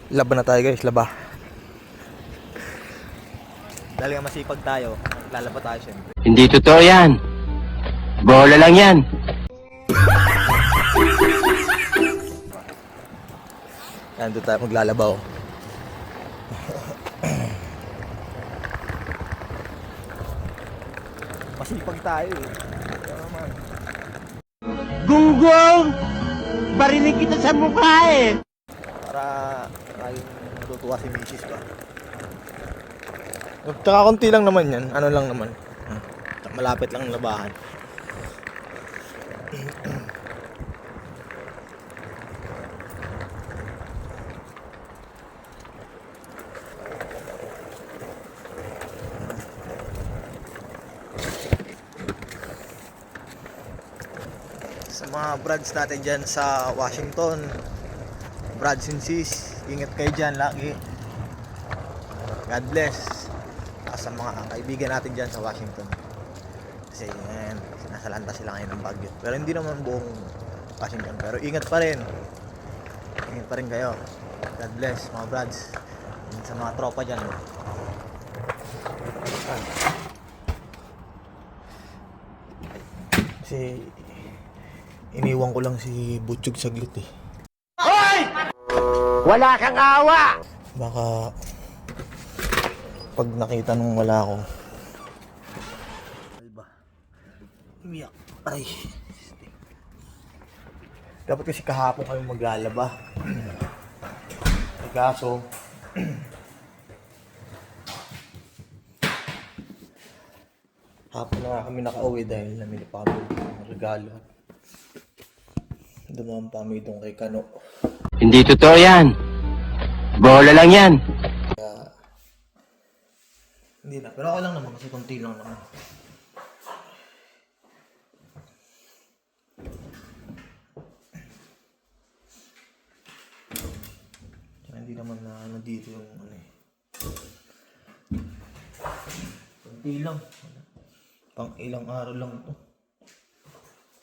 Laban na tayo guys, laba. Dahil nga masipag tayo, lalaba tayo syempre. Hindi totoo yan. Bola lang yan. Yan, doon tayo maglalabaw. Masipag tayo eh. Ito naman. Gunggong! Barinig kita sa mukha eh. Para yung matutuwa si Mrs. ba. Tsaka konti lang naman yan. Ano lang naman. Malapit lang ang labahan. Sa mga brads natin dyan sa Washington, brads and sis, ingat kayo dyan lagi. God bless. Sa mga kaibigan natin dyan sa Washington, kasi sinasalanta sila ngayon ng bagyo, pero hindi naman buong Washington, pero ingat pa rin kayo. God bless mga brads. Sa mga tropa dyan, kasi iniwan ko lang si Butchog saglit eh. Hoy! Wala kang awa! Baka pag nakita nung wala ako, alba, umiyak. Ay, dapat kasi kahapon kami maglalaba. Kaso hapon na kami nakauwi dahil namili pa kami ng regalo. Dumaan pa kami doon kay Kano. Hindi totoo yan. Bola lang yan. Hindi na, pero ako lang naman kasi konti lang naman. Tsaka hindi naman na nandito yung ano eh. Konti lang. Pang ilang araw lang to.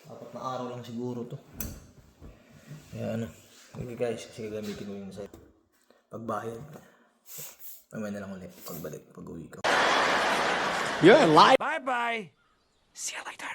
4 na araw lang siguro to. Kaya ano, hindi guys, kasi gagamitin ko yun sa pagbayad. Mamaya na lang ulit pag uwi ko. You're alive. Bye-bye. See you later.